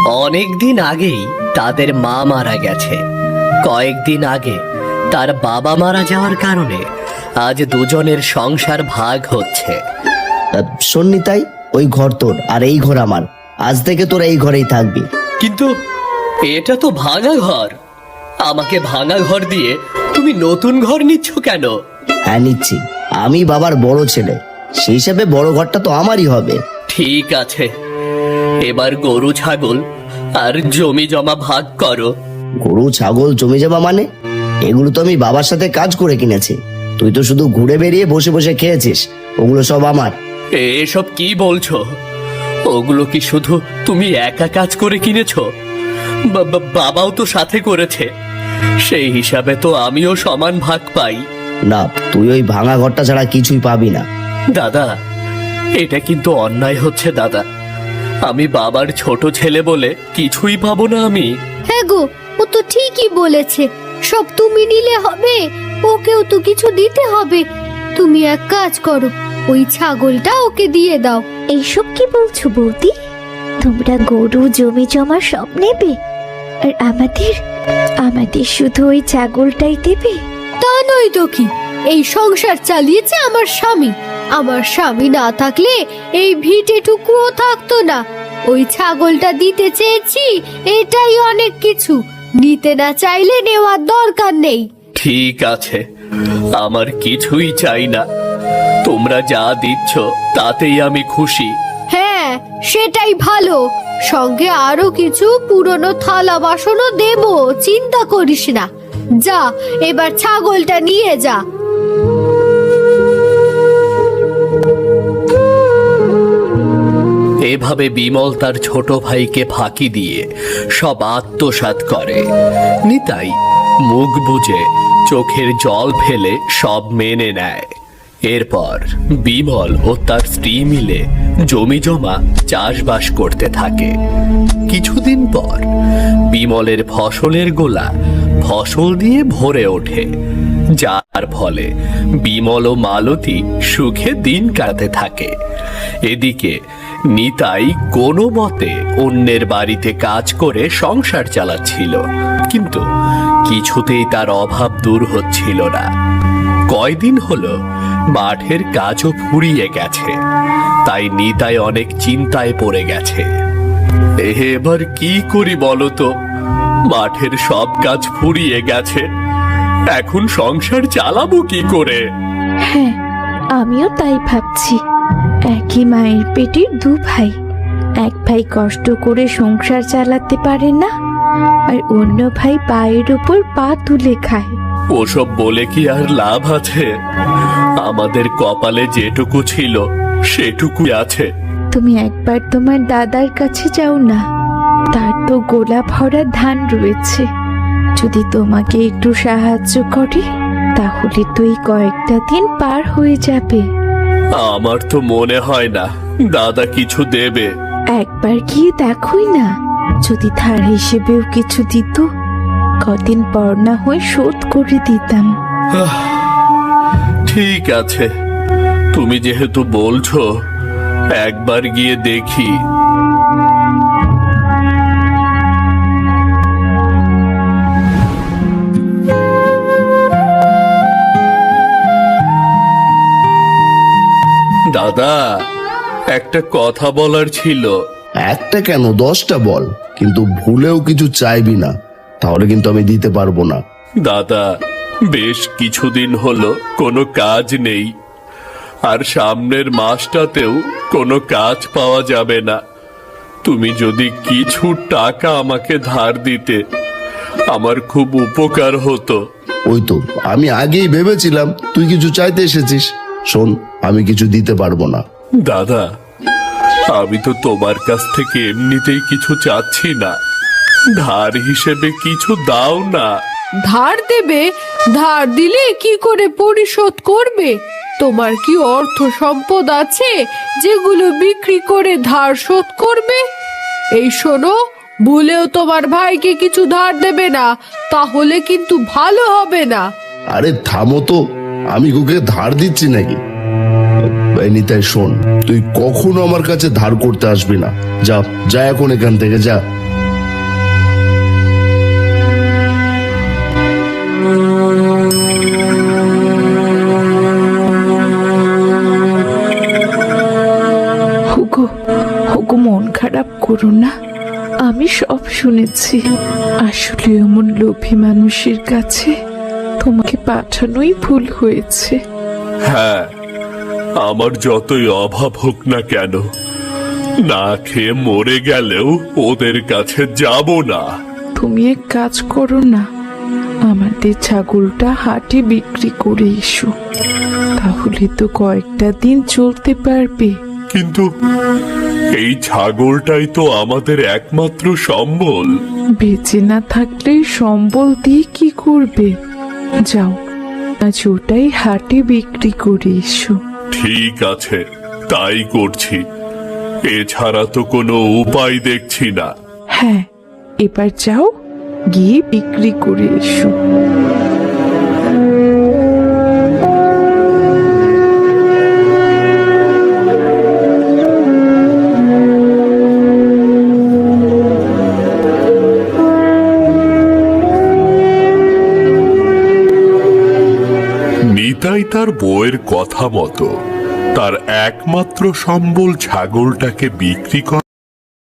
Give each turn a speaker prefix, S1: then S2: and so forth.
S1: অনেকদিন আগেই তাদের মা মারা গেছে। কয়েকদিন আগে তার বাবা মারা যাওয়ার কারণে আজ দুজনের সংসার ভাগ হচ্ছে।
S2: শোন নিতাই, ওই ঘর তোর আর এই ঘর আমার। আজ থেকে তোরা এই ঘরেই থাকবি।
S1: কিন্তু এটা তো ভাঙা ঘর। আমাকে ভাঙা ঘর দিয়ে তুমি নতুন ঘর নিচ্ছ কেন?
S2: হ্যাঁ নিচ্ছি, আমি বাবার বড় ছেলে, সেই হিসাবে বড় ঘরটা তো আমারই হবে।
S1: ঠিক আছে, এবার গরু ছাগল আর জমি জমা ভাগ করো।
S2: গরু ছাগল জমি জমা মানে? এগুলো তো আমি বাবার সাথে কাজ করে কিনেছি। তুই তো শুধু ঘুরে বেরিয়ে বসে বসে খেয়েছিস, ওগুলো সব আমার।
S1: এসব কি বলছো? ওগুলো কি শুধু তুমি একা কাজ করে কিনেছো? বাবাও তো সাথে করেছে, সেই হিসাবে তো আমিও সমান ভাগ পাই।
S2: না, তুই ওই ভাঙা ঘরটা ছাড়া কিছুই পাবি না।
S1: দাদা, এটা কিন্তু অন্যায় হচ্ছে দাদা। আমি বাবার ছোট ছেলে বলে কিছুই পাবো না আমি?
S3: হ্যাঁ গো, ও তো ঠিকই বলেছে। সব তুমি নিলে হবে? ওকেও তো কিছু দিতে হবে। তুমি এক কাজ করো, ওই ছাগলটা ওকে দিয়ে দাও।
S4: এইসব কি বলছো বৌদি? তোমরা গরু জমি জমা সব নেবে আর আমাদের শুধু ওই ছাগলটাই দেবে?
S3: তা নয় তো কি, এই সংসার চালিয়েছে আমার স্বামী। আমার স্বামী না থাকলে এই ভিটেটুকুও থাকতো না। ওই ছাগলটা দিতে চেয়েছি, এটাই অনেক কিছু। নিতে না চাইলে নেওয়ার দরকার নেই।
S1: ঠিক আছে, আমার কিছুই চাই না। তোমরা যা দিচ্ছ তাতেই আমি খুশি।
S3: হ্যাঁ, সেটাই ভালো। সঙ্গে আরো কিছু পুরনো থালা বাসনও দেব, চিন্তা করিস না। যা, এবার ছাগলটা নিয়ে যা।
S1: এভাবে বিমল তার ছোট ভাইকে ফাঁকি দিয়ে সব আত্মসাৎ করে। নিতাই মুখ বুজে চোখের জল ফেলে সব মেনে নেয়। এরপর বিমল ও তার স্ত্রী মিলে জমি জমা চাষবাস করতে থাকে। কিছুদিন পর বিমলের ফসলের গোলা ফসল দিয়ে ভরে ওঠে, যার ফলে বিমল ও মালতী সুখে দিন কাটাতে থাকে। এদিকে নিতাই কোনো মতে অন্যের বাড়িতে কাজ করে সংসার চালাচ্ছিল, কিন্তু কিছুতেই তার অভাব দূর হচ্ছিল না। কয়দিন হলো মাঠের কাজও ফুরিয়ে গেছে, তাই নিতাই অনেক চিন্তায় পড়ে গেছে। এবার কি করি বলো তো? মাঠের সব কাজ ফুরিয়ে গেছে, এখন সংসার চালাবো কি করে?
S4: হ্যাঁ, আমিও তাই ভাবছি। একই মায়ের পেটের দু ভাই, এক ভাই কষ্ট করে সংসার চালাতে পারে না, আর অন্য ভাই পায়ের ওপর পা তুলে খায়।
S1: ওসব বলে কি আর লাভ আছে? আমাদের কপালে যেটুকু ছিল সেটুকুই আছে।
S4: তুমি একবার তোমার দাদার কাছে যাও না, তার তো গোলা ভরা ধান রয়েছে। যদি তোমাকে একটু সাহায্য করে তাহলে তো এই কয়েকটা দিন পার হয়ে যাবে।
S1: আমার তো মনে হয় না দাদা কিছু দেবে।
S4: একবার গিয়ে দেখোই না, যদি ধার হিসেবেও কিছু দিত, কদিন পর না হয়ে শোধ করে দিতাম।
S1: ঠিক আছে, তুমি যেহেতু বলছো, একবার গিয়ে দেখি। দাদা, একটা কথা বলার ছিল।
S5: একটা কেন, 10টা বল, কিন্তু ভুলেও কিছু চাইবি না, তাহলে কিন্তু আমি দিতে পারবো না।
S1: দাদা, বেশ কিছুদিন হলো কোনো কাজ নেই, আর সামনের মাসটাতেও কোনো কাজ পাওয়া যাবে না। তুমি যদি কিছু টাকা আমাকে ধার দিতে, আমার খুব উপকার হতো।
S5: ওই তো, আমি আগেই ভেবেছিলাম তুই কিছু চাইতে এসেছিস। শোন, আমি কিছু দিতে পারবো না।
S1: দাদা, আমি তো তোমার কাছ থেকে এমনিতেই কিছু চাচ্ছি না, ধার হিসেবে কিছু দাও না।
S3: ধার দেবে? ধার দিলে কি করে পরিশোধ করবে? তোমার কি অর্থ সম্পদ আছে যেগুলো বিক্রি করে ধার শোধ করবে? এই শোনো, ভুলেও তোমার ভাইকে কিছু ধার দেবে না, তাহলে কিন্তু ভালো হবে না।
S5: আরে থামো তো, আমি ওকে ধার দিচ্ছি নাকি? এই নিতাই শোন, তুই কখনো আমার কাছে ধার করতে আসবি না। যা যা, এখন এখান থেকে যা।
S4: খারাপ করো না। আমি সব শুনেছি। আসলে এমন লোভী মানুষের কাছে তোমাকে পাঠানোই ভুল হয়েছে।
S1: হ্যাঁ, আমার যতই অভাব হোক না কেন, না খেয়ে মরে গেলেও ওদের কাছে যাব না।
S4: তুমি এক কাজ করো না, আমাদের ছাগলটা হাটে বিক্রি করে এসো, তাহলে তো কয়েকটা দিন চলতে পারবে।
S1: কিন্তু এই ছাগলটাই তো আমাদের একমাত্র সম্বল।
S4: বেঁচে না থাকলে সম্বল দিয়ে কি করবে? যাও, আজ ওটাই হাটে বিক্রি করে এসো।
S1: ঠিক আছে, তাই করছি। এছাড়া তো কোনো উপায় দেখছি না।
S4: হ্যাঁ, এবার যাও, গিয়ে বিক্রি করে এসো।
S1: নিতাই তার বউয়ের কথা মতো তার একমাত্র সম্বল ছাগলটাকে বিক্রি করে